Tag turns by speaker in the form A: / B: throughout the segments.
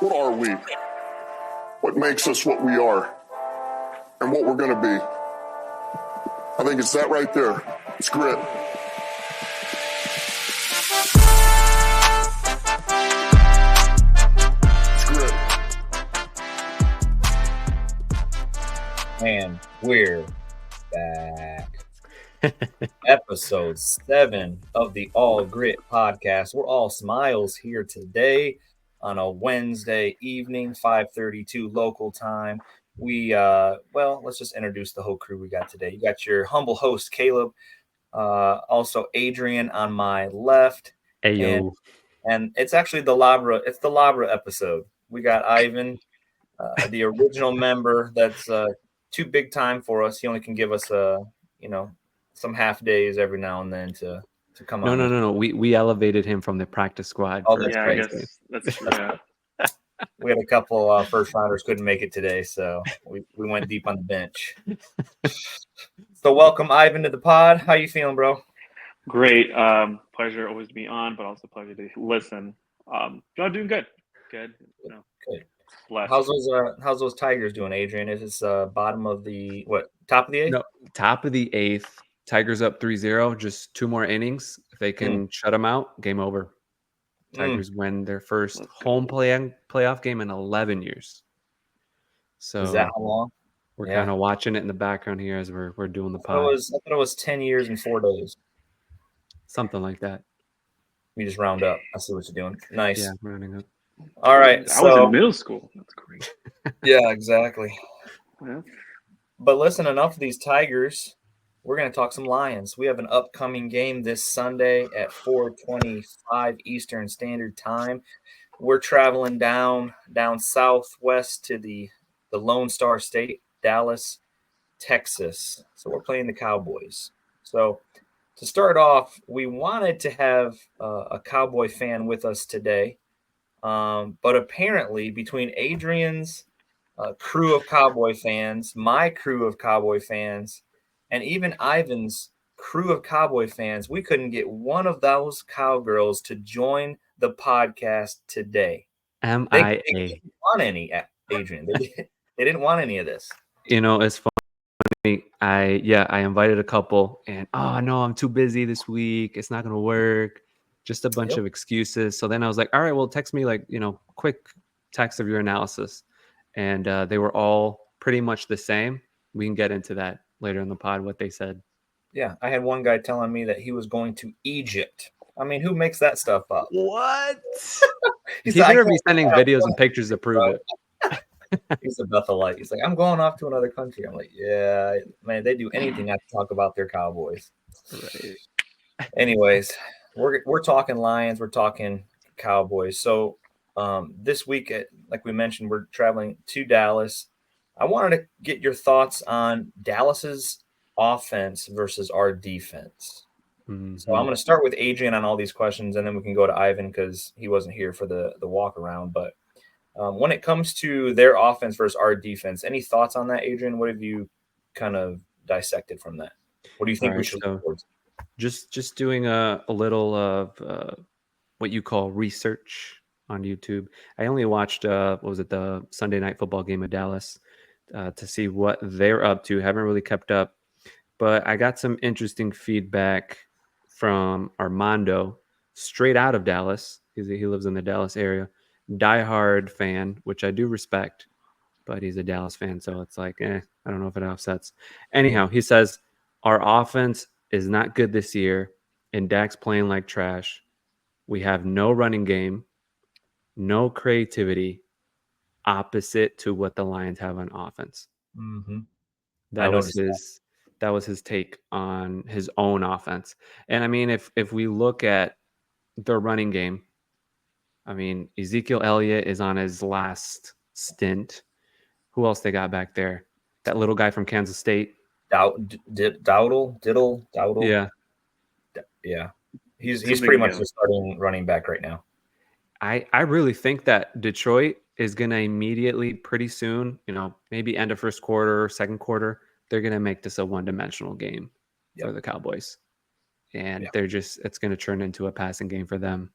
A: What are we? What makes us what we are? And what we're going to be? I think it's that right there. It's grit.
B: And we're back. Episode 7 of the All Grit podcast. We're all smiles here today on a Wednesday evening, 5:32 local time. Let's just introduce the whole crew we got today. You got your humble host, Caleb, also Adrian on my left.
C: Hey, yo.
B: And it's actually the Labra episode. We got Ivan, the original member that's too big time for us. He only can give us some half days every now and then to come on.
C: No. We elevated him from the practice squad.
B: Oh, that's
D: I guess that's true. Yeah.
B: We had a couple first rounders couldn't make it today, so we went deep on the bench. So welcome Ivan to the pod. How you feeling, bro?
D: Great. Pleasure always to be on, but also pleasure to listen. Y'all doing good. Good.
B: Good.
D: Blessed.
B: How's those Tigers doing, Adrian? Is this bottom of the top of the eighth?
C: No, top of the eighth. Tigers up 3-0. Just 2 more innings. If they can shut them out, game over. Tigers win their first home playoff game in 11 years. So
B: is that how long?
C: We're kind of watching it in the background here as we're doing the pod.
B: I thought it was 10 years and 4 days.
C: Something like that.
B: We just round up. I see what you're doing. Nice.
C: Yeah, rounding up.
B: All right.
D: I was in middle school. That's great.
B: Yeah, exactly.
D: Yeah.
B: But listen, enough of these Tigers. We're going to talk some Lions. We have an upcoming game this Sunday at 4:25 Eastern Standard Time. We're traveling down southwest to the Lone Star State, Dallas, Texas. So we're playing the Cowboys. So to start off, we wanted to have a Cowboy fan with us today. But apparently between Adrian's crew of Cowboy fans, my crew of Cowboy fans, and even Ivan's crew of Cowboy fans, we couldn't get one of those cowgirls to join the podcast today.
C: MIA.
B: They didn't want any, Adrian. They didn't want any of this.
C: It's funny. I invited a couple, and no, I'm too busy this week. It's not going to work. Just a bunch of excuses. So then I was like, all right, well, text me quick text of your analysis. And they were all pretty much the same. We can get into that later in the pod, what they said.
B: Yeah, I had one guy telling me that he was going to Egypt. I mean, who makes that stuff up?
C: What? He better be sending videos and pictures to prove it.
B: He's a Bethelite. He's like, I'm going off to another country. I'm like, yeah, man, they do anything not to talk about their Cowboys.
C: Right.
B: Anyways, we're talking Lions. We're talking Cowboys. So this week, like we mentioned, we're traveling to Dallas. I wanted to get your thoughts on Dallas's offense versus our defense. Mm-hmm. So I'm going to start with Adrian on all these questions, and then we can go to Ivan because he wasn't here for the walk around. But when it comes to their offense versus our defense, any thoughts on that, Adrian? What have you kind of dissected from that? What do you think we should look towards?
C: Just doing a little of what you call research on YouTube. I only watched the Sunday night football game of Dallas to see what they're up to. Haven't really kept up, but I got some interesting feedback from Armando, straight out of Dallas. He lives in the Dallas area. Diehard fan, which I do respect, but he's a Dallas fan, so it's like, I don't know if it offsets. Anyhow, he says our offense is not good this year, and Dak's playing like trash. We have no running game, no creativity, opposite to what the Lions have on offense.
B: Mm-hmm.
C: That was his take on his own offense. And I mean, if we look at their running game, I mean, Ezekiel Elliott is on his last stint. Who else they got back there? That little guy from Kansas State.
B: Dowdle.
C: Yeah.
B: Yeah. He's pretty much the starting running back right now.
C: I really think that Detroit is going to immediately, pretty soon, maybe end of first quarter, second quarter, they're going to make this a one-dimensional game for the Cowboys. And it's going to turn into a passing game for them.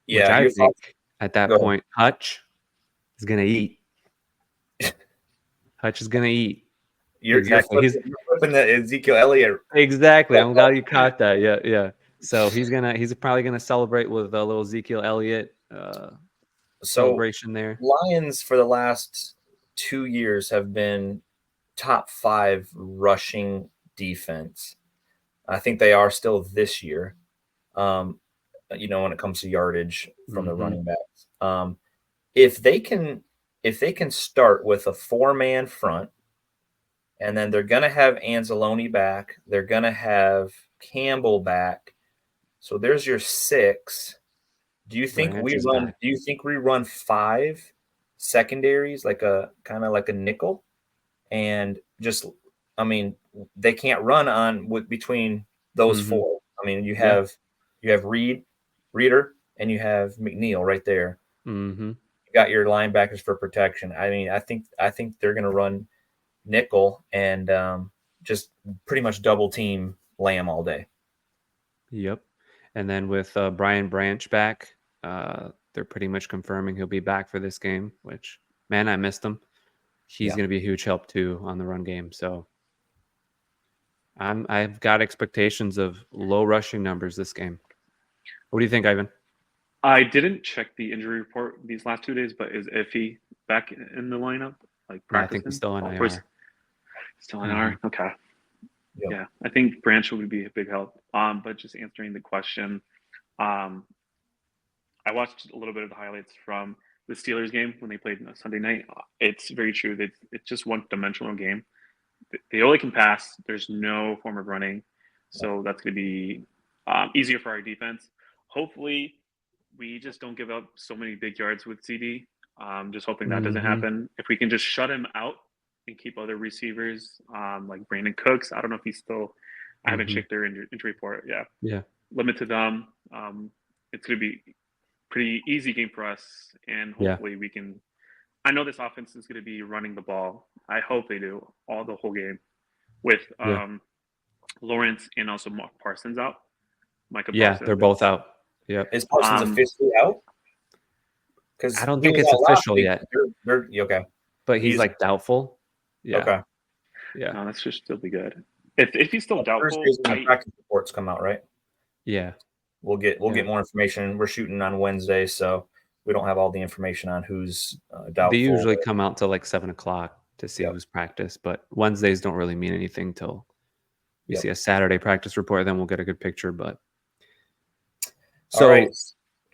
B: Yeah,
C: At that
B: Go ahead.
C: point, Hutch is going to eat. Hutch is going to eat.
B: You're flipping the Ezekiel Elliott.
C: Exactly. I'm glad you caught that. Yeah. So he's probably gonna celebrate with a little Ezekiel Elliott celebration there.
B: Lions for the last 2 years have been top 5 rushing defense. I think they are still this year. When it comes to yardage from the running backs. If they can start with a 4-man front, and then they're going to have Anzalone back. They're going to have Campbell back. So there's your 6. Do you think we run 5 secondaries, like a kind of like a nickel, and just, they can't run between those 4. You have Reader, and you have McNeil right there.
C: Mm-hmm.
B: You got your linebackers for protection. I think they're going to run nickel and just pretty much double team Lamb all day.
C: Yep. And then with Brian Branch back, they're pretty much confirming he'll be back for this game, which, man, I missed him. He's going to be a huge help too on the run game. So I've got expectations of low rushing numbers this game. What do you think, Ivan?
D: I didn't check the injury report these last 2 days, but is Iffy back in the lineup? Like practicing?
C: I think he's still in IR.
D: Still in IR? Okay.
B: Yep.
D: Yeah, I think Branch would be a big help. But just answering the question, I watched a little bit of the highlights from the Steelers game when they played Sunday night. It's very true. It's just one-dimensional game. They only can pass. There's no form of running. So that's going to be easier for our defense. Hopefully, we just don't give up so many big yards with CD. Just hoping that doesn't happen. If we can just shut him out and keep other receivers like Brandon Cooks. I don't know if he's still – I haven't checked their injury report. Yeah. Limit to them. It's going to be pretty easy game for us, and hopefully we can – I know this offense is going to be running the ball. I hope they do the whole game with Lawrence and also Mark Parsons out. Micah Parsons.
C: They're both out. Yep.
B: Is Parsons officially out? Because
C: I don't think it's official yet.
B: Okay.
C: But he's like doubtful. Yeah.
B: Okay.
C: Yeah.
D: No, that should still be good. If he's still doubtful,
B: practice reports come out, right?
C: Yeah.
B: We'll get more information. We're shooting on Wednesday, so we don't have all the information on who's doubtful.
C: They usually come out till like 7:00 to see who's practiced, but Wednesdays don't really mean anything till we see a Saturday practice report. Then we'll get a good picture. But so,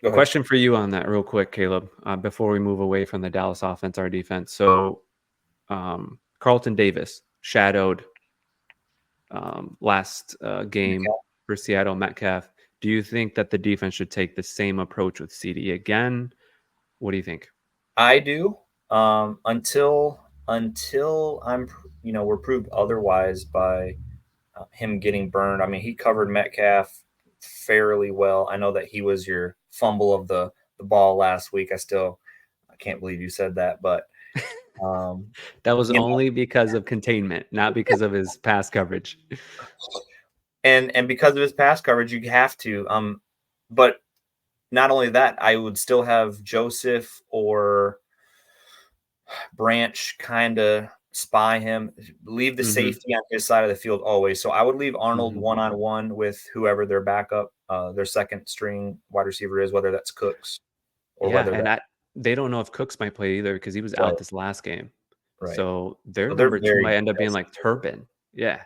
C: question for you on that, real quick, Caleb, before we move away from the Dallas offense, our defense. So, Carlton Davis shadowed last game for Seattle, Metcalf. Do you think that the defense should take the same approach with CD again? What do you think?
B: I do. Until I'm, we're proved otherwise by him getting burned. I mean, he covered Metcalf fairly well. I know that he was your fumble of the ball last week. I can't believe you said that, but
C: that was only because of containment, not because of his pass coverage.
B: And because of his pass coverage, you have to. But not only that, I would still have Joseph or Branch kind of spy him, leave the safety on his side of the field always. So I would leave Arnold one-on-one with whoever their backup, their second string wide receiver is, whether that's Cooks or
C: they don't know if Cooks might play either because he was out this last game.
B: Right.
C: So their number 2 might end up being like Turpin. Yeah.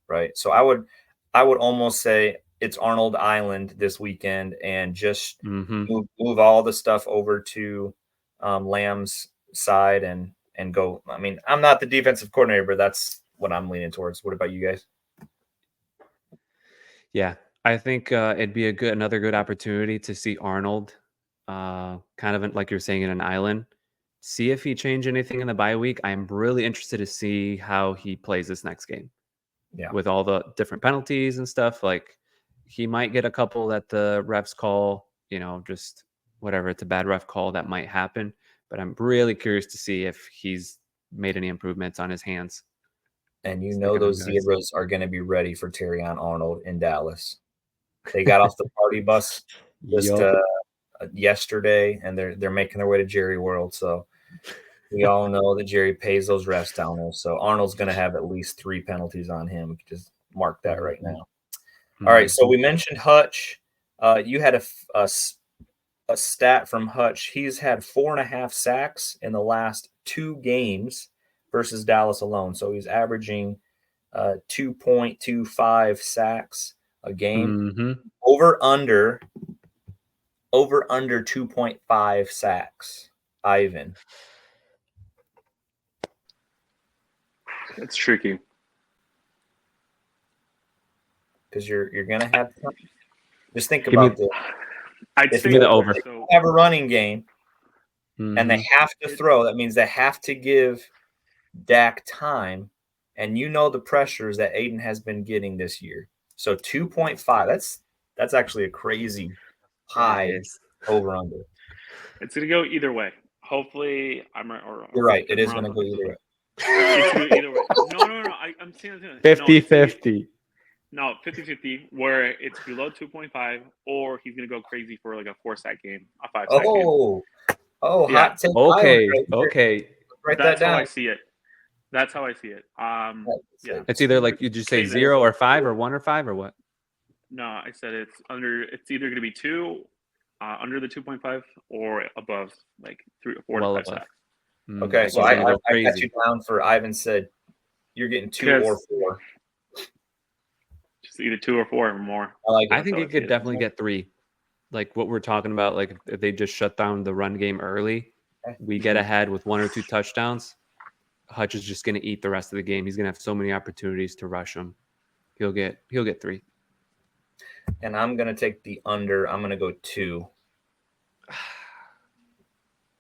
B: Right. So I would almost say it's Arnold Island this weekend and just move all the stuff over to Lamb's side and go. I mean, I'm not the defensive coordinator, but that's what I'm leaning towards. What about you guys?
C: Yeah, I think it'd be another good opportunity to see Arnold kind of like you're saying in an island. See if he changed anything in the bye week. I'm really interested to see how he plays this next game.
B: Yeah.
C: With all the different penalties and stuff, like he might get a couple that the refs call, just whatever. It's a bad ref call that might happen. But I'm really curious to see if he's made any improvements on his hands.
B: And those Zebras are going to be ready for Terrion Arnold in Dallas. They got off the party bus just yesterday, and they're making their way to Jerry World. So we all know that Jerry pays those refs down there. So Arnold's going to have at least 3 penalties on him. Just mark that right now. All right. So we mentioned Hutch. You had a stat from Hutch. He's had 4.5 sacks in the last 2 games versus Dallas alone. So he's averaging 2.25 sacks a game. Over under 2.5 sacks. Ivan.
D: It's tricky
B: because you're gonna have to just think about this.
D: I'd
B: if
D: say
C: the over.
B: They have a running game and they have to throw. That means they have to give Dak time, and you know the pressures that Aiden has been getting this year. So 2.5. That's actually a crazy high over under.
D: It's gonna go either way. Hopefully,
B: you're right. It is gonna go either way.
D: It's gonna go either way. No. I'm saying
C: 50-50.
D: No, 50-50, where it's below 2.5, or he's gonna go crazy for like a 4-sack game, a 5-sack game.
B: Oh,
D: yeah.
B: hot take.
C: Okay.
B: Write
D: That's
B: that down.
D: how I see it. That's how I see it. Yeah.
C: It's either like you just say 0 or 5 or 1 or 5 or what?
D: No, I said it's under. It's either going to be 2, under the 2.5, or above, like 3 or 4 to 5 sacks.
B: Okay, so I got you down for Ivan said you're getting 2 or 4.
D: Just either 2 or 4 or more.
C: I think it could definitely get 3. Like what we're talking about, like if they just shut down the run game early, we get ahead with 1 or 2 touchdowns. Hutch is just going to eat the rest of the game. He's going to have so many opportunities to rush him. He'll get 3.
B: And I'm going to take the under. I'm going to go 2.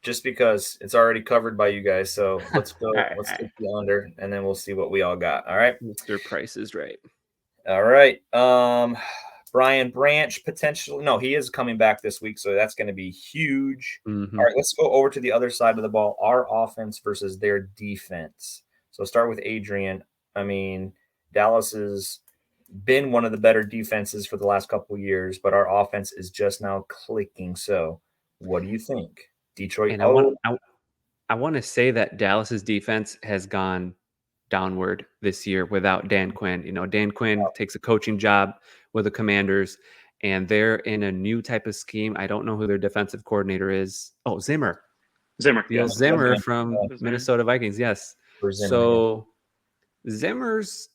B: Just because it's already covered by you guys. So let's go. Let's take the under, and then we'll see what we all got. All right.
C: Mr. Price is right.
B: All right. Brian Branch potentially. No, he is coming back this week, so that's going to be huge. All right, let's go over to the other side of the ball. Our offense versus their defense. So start with Adrian. I mean, Dallas has been one of the better defenses for the last couple of years, but our offense is just now clicking. So what do you think? Detroit.
C: And I want to say that Dallas's defense has gone downward this year without Dan Quinn. You know, Dan Quinn takes a coaching job with the Commanders, and they're in a new type of scheme. I don't know who their defensive coordinator is. Oh, Zimmer. Zimmer from Minnesota Vikings. Yes. So Zimmer's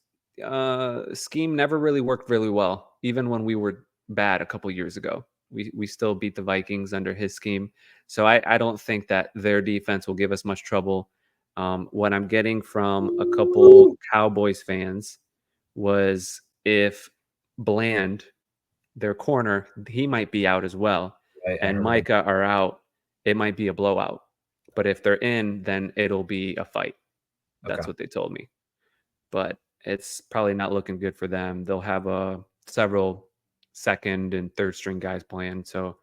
C: scheme never really worked really well, even when we were bad a couple years ago. We still beat the Vikings under his scheme. So I don't think that their defense will give us much trouble. What I'm getting from a couple Cowboys fans was if Bland, their corner, he might be out as well, and Micah are out, it might be a blowout. But if they're in, then it'll be a fight. That's what they told me. But it's probably not looking good for them. They'll have several second and third string guys playing. So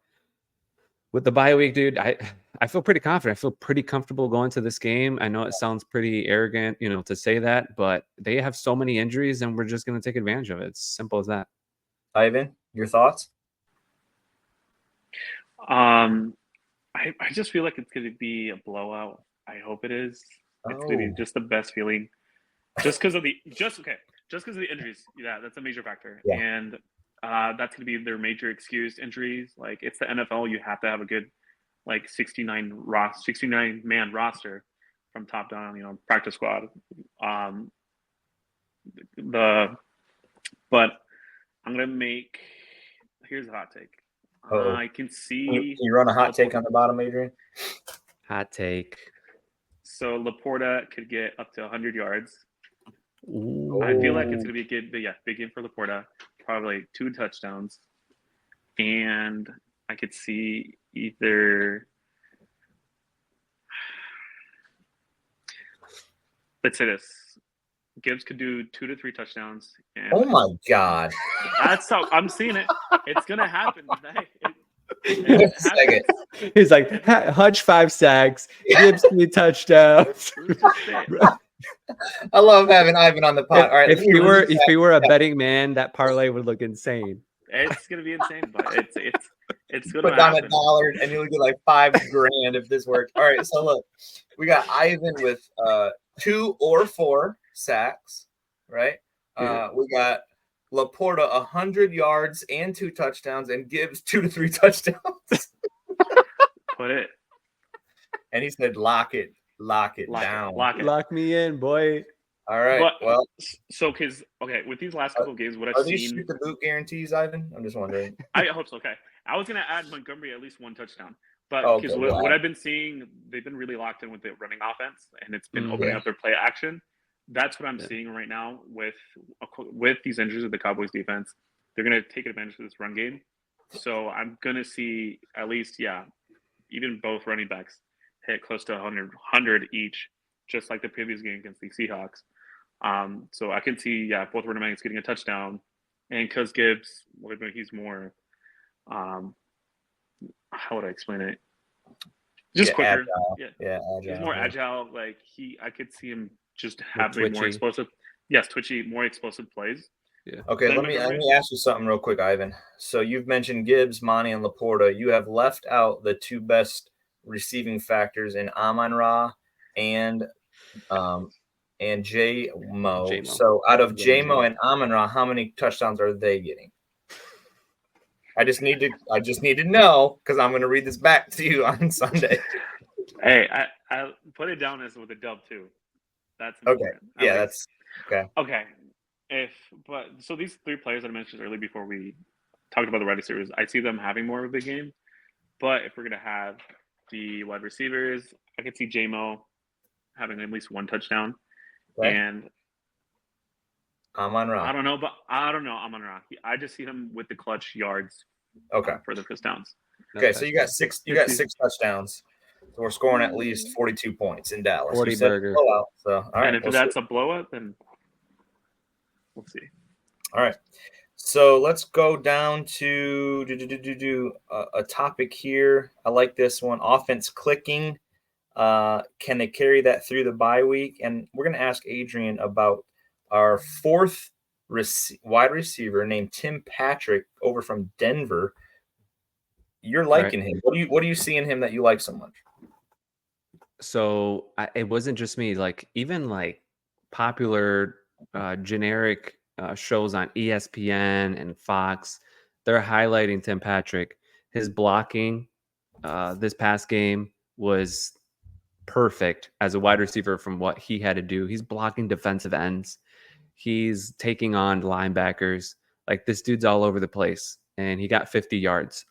C: with the bye week, dude, I feel pretty confident. I feel pretty comfortable going to this game. I know it sounds pretty arrogant, to say that, but they have so many injuries and we're just going to take advantage of it. It's simple as that.
B: Ivan, your thoughts?
D: I just feel like it's going to be a blowout. I hope it is. It's going to be just the best feeling. Just because of the injuries. Yeah, that's a major factor. Yeah. And that's going to be their major excused injuries. Like, it's the NFL. You have to have a good 69 man roster from top down, practice squad. But I'm going to make, here's a hot take. I can see.
B: Can you run a hot take on the bottom, Adrian?
C: Hot take.
D: So Laporta could get up to 100 yards.
C: Ooh.
D: I feel like it's going to be a good, big game for Laporta. Probably 2 touchdowns. And I could see either, let's say this. Gibbs could do 2 to 3 touchdowns. And
B: oh my God.
D: That's how I'm seeing it. It's going to happen.
C: He's like, Hutch 5 sacks, Gibbs 3 touchdowns.
B: I love having Ivan on the pod. All right,
C: if we were a betting man, that parlay would look insane.
D: It's gonna be insane, but it's gonna
B: Put down
D: happen.
B: $1 and you'll get like $5,000 if this works. All right, so look, we got Ivan with 2 or 4 sacks, right? We got Laporta 100 yards and 2 touchdowns, and Gibbs 2 to 3 touchdowns.
D: Put it.
B: And he said, lock it down.
C: Lock me in, boy.
B: All right.
D: But,
B: well,
D: so because with these last couple of games, what I've
B: are these
D: seen,
B: shoot the boot guarantees, Ivan? I'm just wondering.
D: I hope so. Okay, I was gonna add Montgomery at least 1 touchdown, but
B: Okay,
D: because
B: wow.
D: what I've been seeing, they've been really locked in with the running offense, and it's been opening up their play action. That's what I'm seeing right now with these injuries of the Cowboys defense. They're gonna take advantage of this run game, so I'm gonna see at least even both running backs hit close to 100 each, just like the previous game against the Seahawks. So I can see, both running backs getting a touchdown, and because Gibbs, he's more, how would I explain it? Just quicker.
B: Agile. Agile.
D: He's more agile. Like I could see him just having more explosive. Yes, twitchy, more explosive plays.
C: Yeah.
B: Okay, let me ask you something real quick, Ivan. So you've mentioned Gibbs, Monty, and Laporta. You have left out the 2 best receiving factors in Amon-Ra and J-Mo. So out of J-Mo and Amon-Ra, how many touchdowns are they getting? I just need to know, because I'm going to read this back to you on Sunday.
D: Hey, I put it down as with a dub too. That's important.
B: Okay. Yeah, that's okay.
D: Okay. So these 3 players that I mentioned earlier before we talked about the wide receivers, I see them having more of a big game. But if we're gonna have the wide receivers, I could see J-Mo having at least 1 touchdown. Okay. And
B: Amon-Ra.
D: I don't know Amon-Ra. I just see him with the clutch yards.
B: Okay.
D: For the first downs.
B: Okay, so you got 6 touchdowns. So we're scoring at least 42 points in Dallas.
C: 40 burger.
B: Blowout, so all right.
D: And if that's a blowout, then we'll see.
B: All right. So let's go down to a topic here. I like this one. Offense clicking. Can they carry that through the bye week? And we're going to ask Adrian about our 4th wide receiver named Tim Patrick over from Denver. You're liking him. What do you see in him that you like so much?
C: So it wasn't just me. Like even popular generic shows on ESPN and Fox, they're highlighting Tim Patrick. His blocking this past game was perfect as a wide receiver from what he had to do. He's blocking defensive ends. He's taking on linebackers. Like this dude's all over the place, and he got 50 yards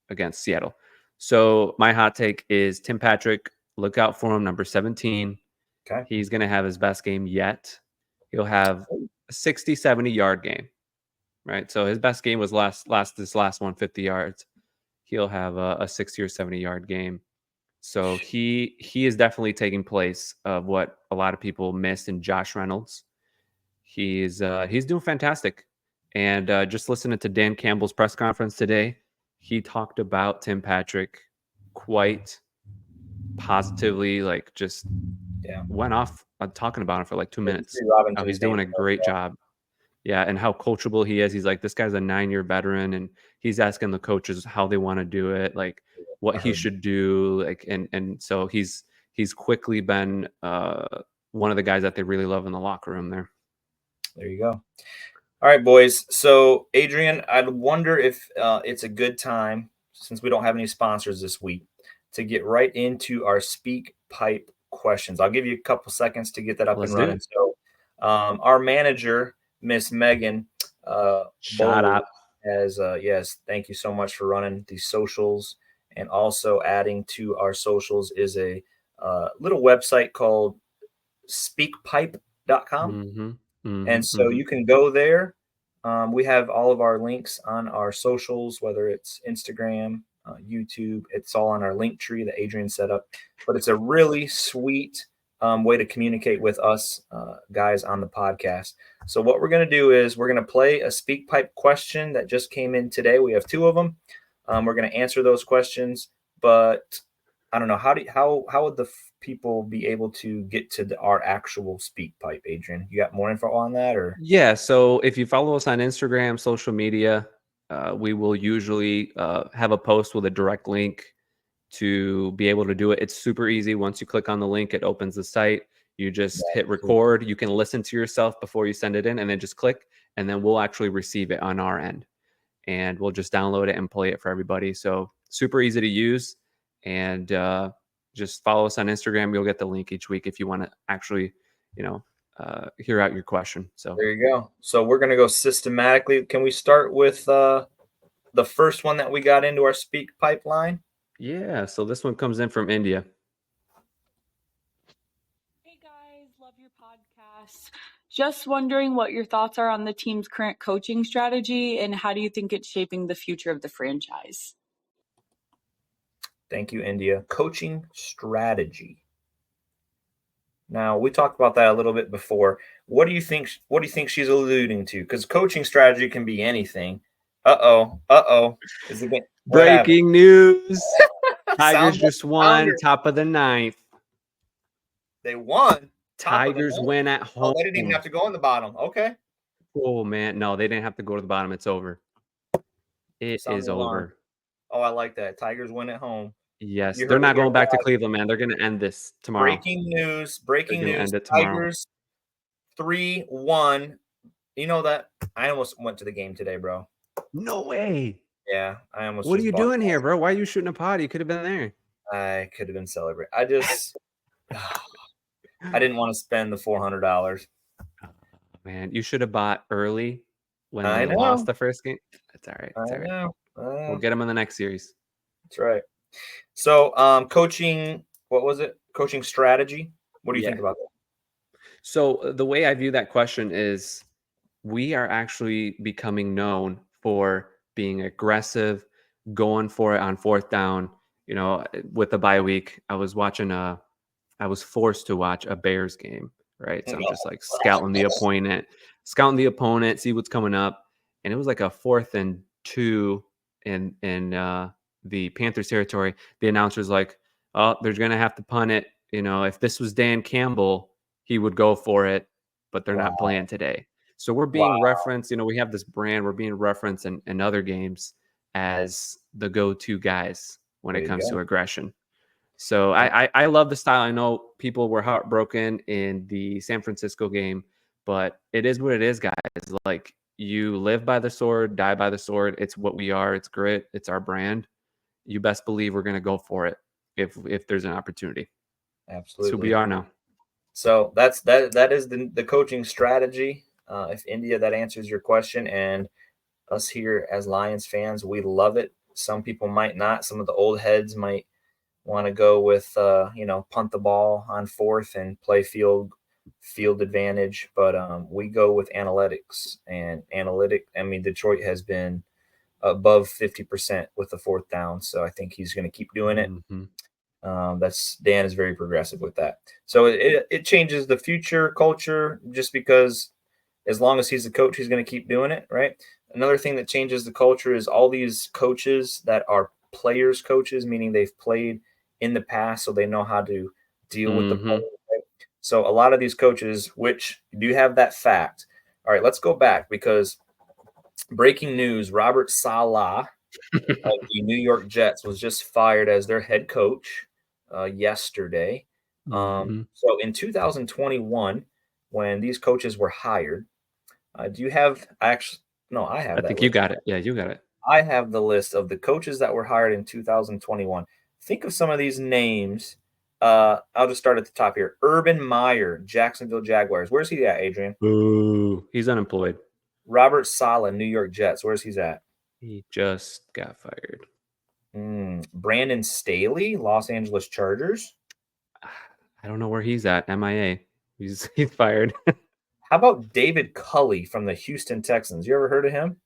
C: against Seattle. So my hot take is Tim Patrick. Look out for him, number 17.
B: Okay.
C: He's going to have his best game yet. He'll have a 60, 70-yard game, right? So his best game was this last one, 50 yards. He'll have a 60 or 70-yard game. So he is definitely taking place of what a lot of people missed in Josh Reynolds. He's doing fantastic. And just listening to Dan Campbell's press conference today, he talked about Tim Patrick quite positively, went off talking about him for 2 minutes. How he's doing a great job. Yeah, and how coachable he is. He's like, this guy's a 9-year veteran, and he's asking the coaches how they want to do it, what he should do, and so he's quickly been one of the guys that they really love in the locker room there.
B: There you go. All right, boys. So, Adrian, I'd wonder if it's a good time, since we don't have any sponsors this week, to get right into our Speak Pipe questions. I'll give you a couple seconds to get that up and running. So, our manager, Miss Megan,
C: shout out,
B: yes, thank you so much for running the socials, and also adding to our socials is a little website called speakpipe.com.
C: Mm-hmm.
B: And so you can go there. We have all of our links on our socials, whether it's Instagram, YouTube. It's all on our link tree that Adrian set up. But it's a really sweet way to communicate with us guys on the podcast. So what we're going to do is we're going to play a Speak Pipe question that just came in today. We have 2 of them. We're going to answer those questions. But I don't know, how would the people be able to get to our actual speak pipe, Adrian? You got more info on that, or?
C: Yeah. So if you follow us on Instagram, social media, we will usually have a post with a direct link to be able to do it. It's super easy. Once you click on the link, it opens the site. You just hit record. You can listen to yourself before you send it in, and then just click, and then we'll actually receive it on our end, and we'll just download it and play it for everybody. So super easy to use, and just follow us on Instagram. You'll get the link each week if you want to actually, hear out your question. So
B: there you go. So we're going to go systematically. Can we start with the first one that we got into our speak pipeline?
C: yeah, so this one comes in from India.
E: Hey guys, love your podcast. Just wondering what your thoughts are on the team's current coaching strategy and how do you think it's shaping the future of the franchise?
B: Thank you, India. Coaching strategy. Now, we talked about that a little bit before. What do you think she's alluding to? Because coaching strategy can be anything. Is it
C: breaking news? Tigers
B: Sound
C: just won
B: sounder.
C: top of the ninth.
B: They won.
C: Tigers win at home.
B: Oh, they didn't even have to go in the bottom. Okay.
C: Oh man, no, they didn't have to go to the bottom. It's over. It is over.
B: Oh, I like that. Tigers win at home.
C: Yes, they're not going back to Cleveland, man. They're going to end this tomorrow.
B: Breaking news.
C: End it tomorrow.
B: Tigers 3-1. You know that I almost went to the game today, bro.
C: No way.
B: Yeah, I almost.
C: What are you doing here, bro? Why are you shooting a pot? You could have been there.
B: I could have been celebrating. I just, I didn't want to spend the $400.
C: Man, you should have bought early when
B: I
C: they lost the first game. That's all right.
B: I know.
C: We'll get them in the next series.
B: That's right. So, coaching. What was it? Coaching strategy. What do you think about that?
C: So the way I view that question is, we are actually becoming known for being aggressive, going for it on fourth down. You know, with the bye week, I was forced to watch a Bears game, right? So I'm just like scouting the opponent, see what's coming up. And it was like a 4th and 2 in the Panthers territory. The announcer's like, oh, they're going to have to punt it. You know, if this was Dan Campbell, he would go for it, but they're not playing today. So we're being referenced. You know, we have this brand. We're being referenced in other games as the go-to guys when it comes to aggression. So I love the style. I know people were heartbroken in the San Francisco game, but it is what it is, guys. Like, you live by the sword, die by the sword. It's what we are. It's grit. It's our brand. You best believe we're going to go for it if there's an opportunity.
B: Absolutely.
C: So we are now.
B: So that is the coaching strategy. If India, that answers your question, and us here as Lions fans, we love it. Some people might not. Some of the old heads might want to go with punt the ball on 4th and play field advantage, but we go with analytics and I mean, Detroit has been above 50% with the 4th down, so I think he's going to keep doing it. Dan is very progressive with that, so it changes the future culture, just because as long as he's the coach, he's going to keep doing it, right? Another thing that changes the culture is all these coaches that are players coaches, meaning they've played in the past, so they know how to deal with the players, right? So a lot of these coaches, which do have that fact. All right, let's go back, because breaking news: Robert Saleh of the New York Jets was just fired as their head coach yesterday. So in 2021, when these coaches were hired, do you have actually? No, I have.
C: I think you got it. Yeah, you got it.
B: I have the list of the coaches that were hired in 2021. Think of some of these names. I'll just start at the top here. Urban Meyer, Jacksonville Jaguars. Where's he at, Adrian?
C: Ooh, he's unemployed.
B: Robert Saleh, New York Jets. Where's he at?
C: He just got fired.
B: Brandon Staley, Los Angeles Chargers.
C: I don't know where he's at. MIA. He's fired.
B: How about David Culley from the Houston Texans? You ever heard of him?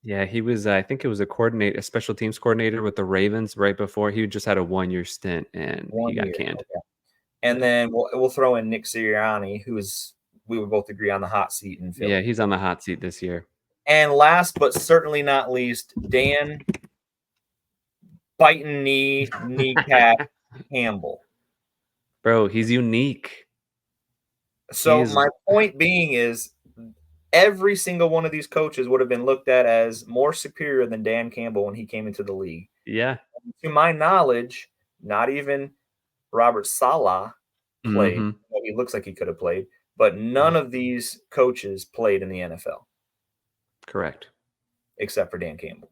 C: Yeah, he was. I think it was a special teams coordinator with the Ravens right before. He just had a 1-year stint, and he got canned.
B: Okay. And then we'll throw in Nick Sirianni, we would both agree on the hot seat in Philly.
C: Yeah, he's on the hot seat this year.
B: And last but certainly not least, Dan biting kneecap Campbell.
C: Bro, he's unique.
B: So my point being is every single one of these coaches would have been looked at as more superior than Dan Campbell when he came into the league.
C: Yeah.
B: To my knowledge, not even Robert Saleh played.
C: Mhm.
B: He looks like he could have played, but none of these coaches played in the NFL.
C: Correct.
B: Except for Dan Campbell.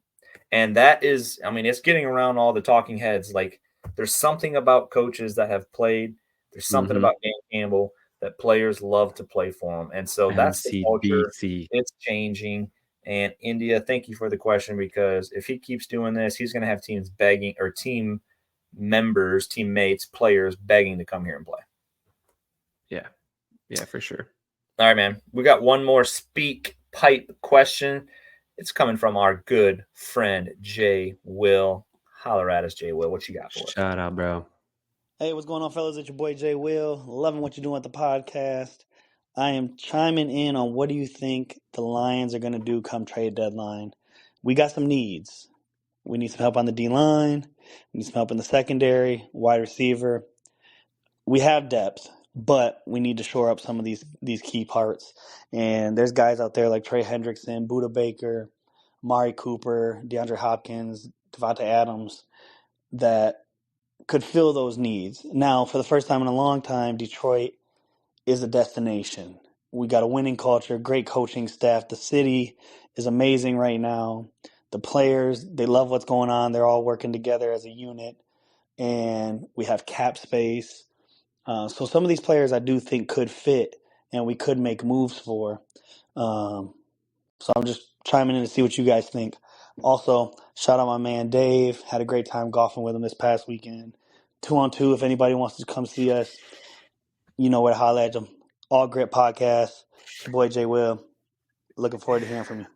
B: And that is, I mean, it's getting around all the talking heads. Like, there's something about coaches that have played. There's something about Dan Campbell that players love to play for him. And so that's the culture. It's changing. And India, thank you for the question, because if he keeps doing this, he's going to have teams begging, or team members, teammates, players begging to come here and play.
C: Yeah. Yeah, for sure.
B: All right, man. We got one more speak pipe question. It's coming from our good friend, Jay Will. Holler at us, Jay Will. What you got for us?
C: Shout out, bro.
F: Hey, what's going on, fellas? It's your boy, Jay Will. Loving what you're doing at the podcast. I am chiming in on what do you think the Lions are going to do come trade deadline. We got some needs. We need some help on the D-line. We need some help in the secondary, wide receiver. We have depth, but we need to shore up some of these key parts. And there's guys out there like Trey Hendrickson, Buda Baker, Amari Cooper, DeAndre Hopkins, Devontae Adams that could fill those needs. Now, for the first time in a long time, Detroit is a destination. We got a winning culture, great coaching staff. The city is amazing right now. The players, they love what's going on. They're all working together as a unit. And we have cap space. So some of these players I do think could fit and we could make moves for. So I'm just chiming in to see what you guys think. Also, shout out my man Dave. Had a great time golfing with him this past weekend. 2-on-2, if anybody wants to come see us, you know where to holler at them. All Gritt Podcast. It's your boy Jay Will. Looking forward to hearing from you.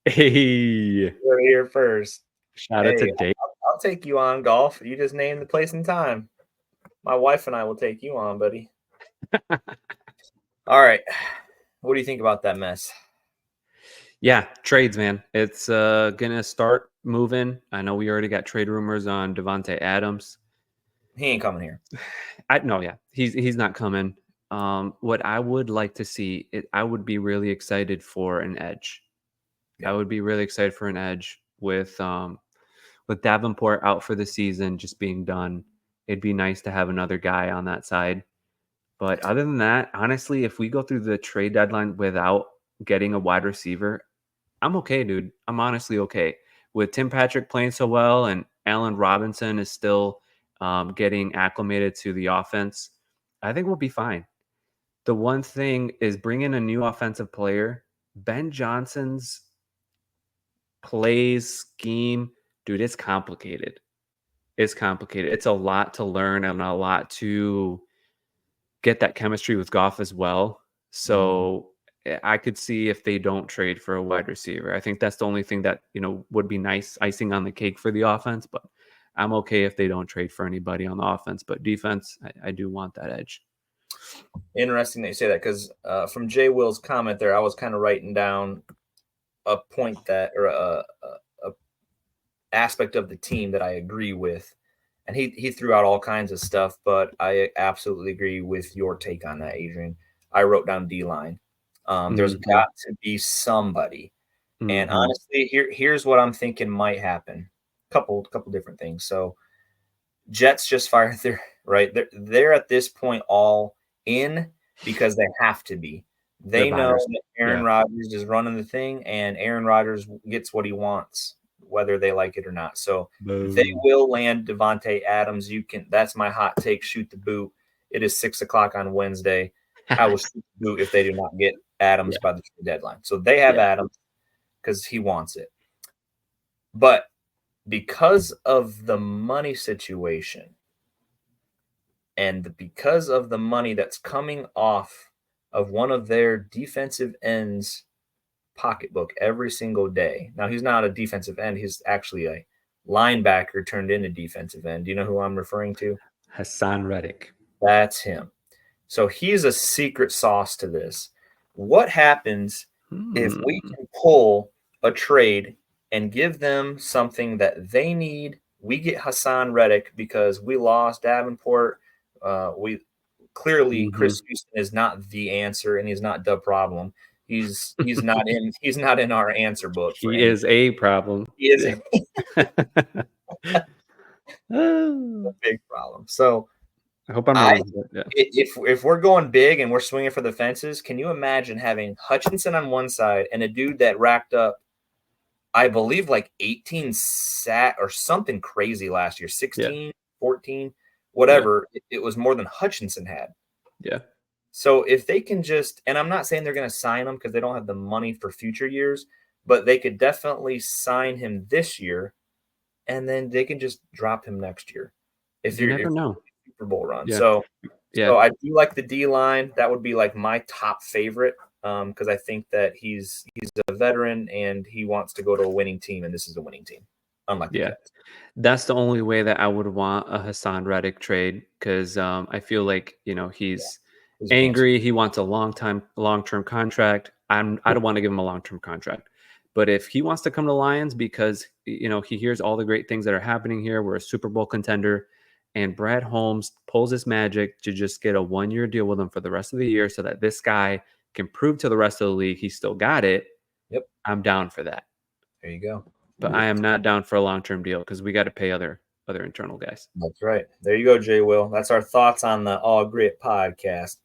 C: Hey.
B: We're here first.
C: Shout out to Dave.
B: I'll take you on golf. You just name the place and time. My wife and I will take you on, buddy. All right. What do you think about that mess?
C: Yeah, trades, man. It's gonna start moving. I know we already got trade rumors on Devontae Adams.
B: He ain't coming here.
C: He's not coming. What I would like to see, I would be really excited for an edge. Yeah. I would be really excited for an edge with Davenport out for the season, just being done. It'd be nice to have another guy on that side. But other than that, honestly, if we go through the trade deadline without getting a wide receiver, I'm okay, dude. I'm honestly okay. With Tim Patrick playing so well and Allen Robinson is still getting acclimated to the offense, I think we'll be fine. The one thing is bring in a new offensive player. Ben Johnson's plays, scheme, dude, it's complicated. It's complicated. It's a lot to learn and a lot to get that chemistry with Goff as well. So I could see if they don't trade for a wide receiver. I think that's the only thing that, would be nice icing on the cake for the offense, but I'm okay if they don't trade for anybody on the offense. But defense, I do want that edge.
B: Interesting that you say that, because from Jay Will's comment there, I was kind of writing down a point that, or a aspect of the team that I agree with. And he threw out all kinds of stuff, but I absolutely agree with your take on that, Adrian. I wrote down D-line. There's got to be somebody. And honestly, here's what I'm thinking might happen. Couple different things. So Jets just fired they're at this point all in because they have to be. They know that Aaron Rodgers is running the thing, and Aaron Rodgers gets what he wants, whether they like it or not. So they will land Devontae Adams. That's my hot take. Shoot the boot. It is 6:00 on Wednesday. I will shoot the boot if they do not get Adams by the deadline. So they have Adams because he wants it. But because of the money situation and because of the money that's coming off of one of their defensive ends' pocketbook every single day. Now, he's not a defensive end. He's actually a linebacker turned into defensive end. Do you know who I'm referring to?
C: Hassan Reddick.
B: That's him. So he's a secret sauce to this. What happens if we can pull a trade and give them something that they need we get Hassan Reddick because we lost Davenport. We clearly Chris Houston is not the answer, and he's not the problem. He's not in our answer book.
C: He is a problem.
B: He is
C: Yeah.
B: a big problem. So
C: I hope I'm wrong. But yeah.
B: If we're going big and we're swinging for the fences, can you imagine having Hutchinson on one side and a dude that racked up, I believe, like 18 or something crazy last year, 16, 14, whatever. It was more than Hutchinson had.
C: Yeah.
B: So if they can just, and I'm not saying they're going to sign him because they don't have the money for future years, but they could definitely sign him this year, and then they can just drop him next year. If
C: You never know.
B: Super Bowl run.
C: Yeah.
B: So
C: Yeah.
B: I do like the D line. That would be like my top favorite because I think that he's a veteran and he wants to go to a winning team, and this is a winning team. Unlike the Jets.
C: That's the only way that I would want a Hassan Reddick trade because I feel like he's angry. He wants a long-term contract. I don't want to give him a long-term contract. But if he wants to come to Lions because he hears all the great things that are happening here, we're a Super Bowl contender, and Brad Holmes pulls his magic to just get a 1-year deal with him for the rest of the year so that this guy can prove to the rest of the league he still got it.
B: Yep.
C: I'm down for that.
B: There you go.
C: But I am not down for a long-term deal because we got to pay other internal guys.
B: That's right. There you go, Jay Will. That's our thoughts on the All Grit podcast.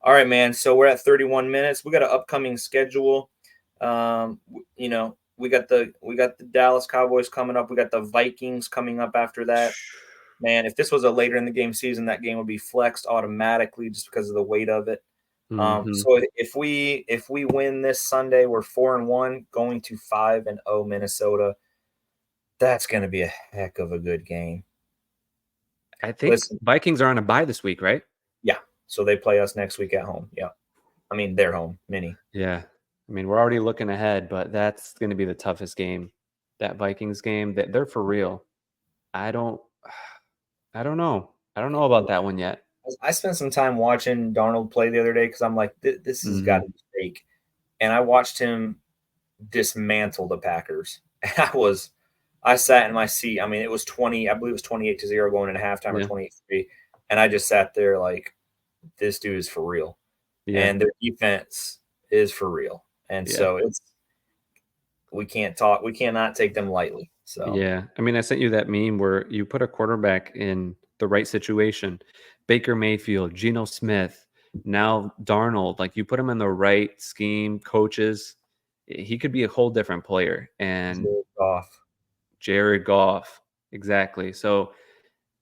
B: All right, man. So we're at 31 minutes. We got an upcoming schedule. We got the Dallas Cowboys coming up. We got the Vikings coming up after that. Man, if this was a later in the game season, that game would be flexed automatically just because of the weight of it. So if we win this Sunday, we're 4-1 going to 5-0 Minnesota. That's going to be a heck of a good game.
C: I think Vikings are on a bye this week, right?
B: Yeah. So they play us next week at home. Yeah. I mean, they're home, mini.
C: Yeah. I mean, we're already looking ahead, but that's going to be the toughest game. That Vikings game, they're for real. I don't know. I don't know about that one yet.
B: I spent some time watching Darnold play the other day because I'm like, this has got to be fake. And I watched him dismantle the Packers. And I sat in my seat. I mean, it was 20, I believe it was 28-0 going into halftime or 28-3. And I just sat there like, this dude is for real. Yeah. And their defense is for real. And so we cannot take them lightly. So
C: yeah. I mean, I sent you that meme where you put a quarterback in the right situation. Baker Mayfield, Geno Smith, now Darnold, like you put him in the right scheme, coaches, he could be a whole different player. And Jared Goff. Exactly. So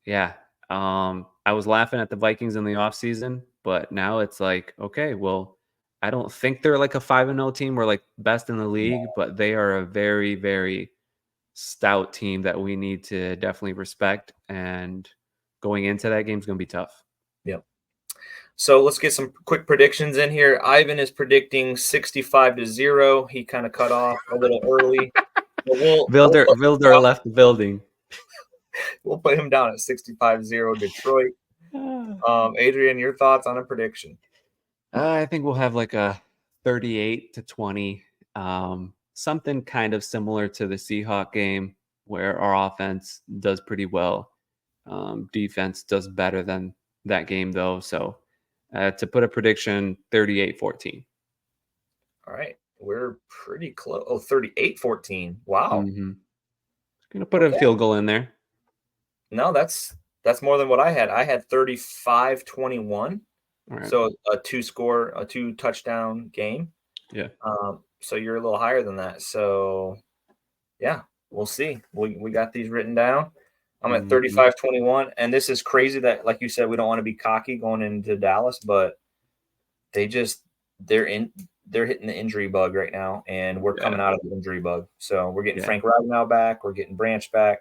C: yeah. I was laughing at the Vikings in the offseason, but now it's like, okay, well, I don't think they're like a 5-0 team. We're like best in the league, but they are a very, very stout team that we need to definitely respect. And going into that game is going to be tough.
B: Yep. So let's get some quick predictions in here. Ivan is predicting 65-0. He kind of cut off a little early.
C: Wilder left the building.
B: We'll put him down at 65-0 Detroit. Adrian, your thoughts on a prediction?
C: I think we'll have like a 38-20. Something kind of similar to the Seahawk game where our offense does pretty well. Defense does better than that game, though. So to put a prediction, 38-14.
B: All right. We're pretty close. Oh, 38-14. Wow.
C: Going to put a field goal in there.
B: No, that's more than what I had. I had 35-21. Right. So a two touchdown game.
C: Yeah.
B: So you're a little higher than that. So yeah, we'll see. We got these written down. I'm at 35-21, and this is crazy that, like you said, we don't want to be cocky going into Dallas, but they're hitting the injury bug right now, and we're coming out of the injury bug. So we're getting Frank Ragnow back, we're getting Branch back.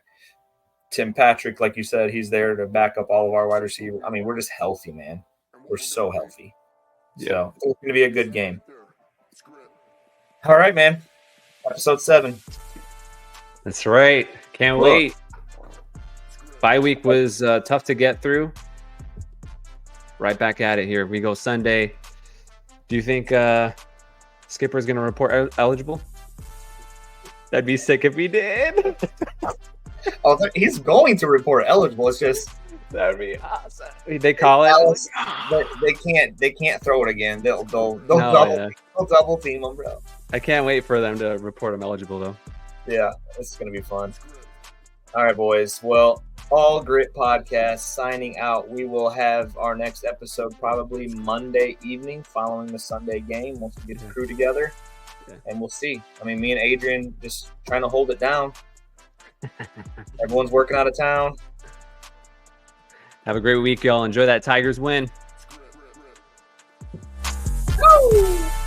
B: Tim Patrick, like you said, he's there to back up all of our wide receivers. I mean, we're just healthy, man. We're so healthy. Yeah. So it's going to be a good game. All right, man. Episode 7.
C: That's right. Can't wait. Bye week was tough to get through. Right back at it here. We go Sunday. Do you think Skipper's going to report eligible? That'd be sick if he did.
B: He's going to report eligible. It's just
C: That'd be awesome. They call it.
B: Dallas, they can't throw it again. They'll double team him, bro.
C: I can't wait for them to report him eligible though.
B: Yeah, this is gonna be fun. All right, boys. Well, All Gritt Podcast signing out. We will have our next episode probably Monday evening following the Sunday game once we get the crew together.
C: Yeah.
B: And we'll see. I mean, me and Adrian just trying to hold it down. Everyone's working out of town.
C: Have a great week, y'all. Enjoy that Tigers win.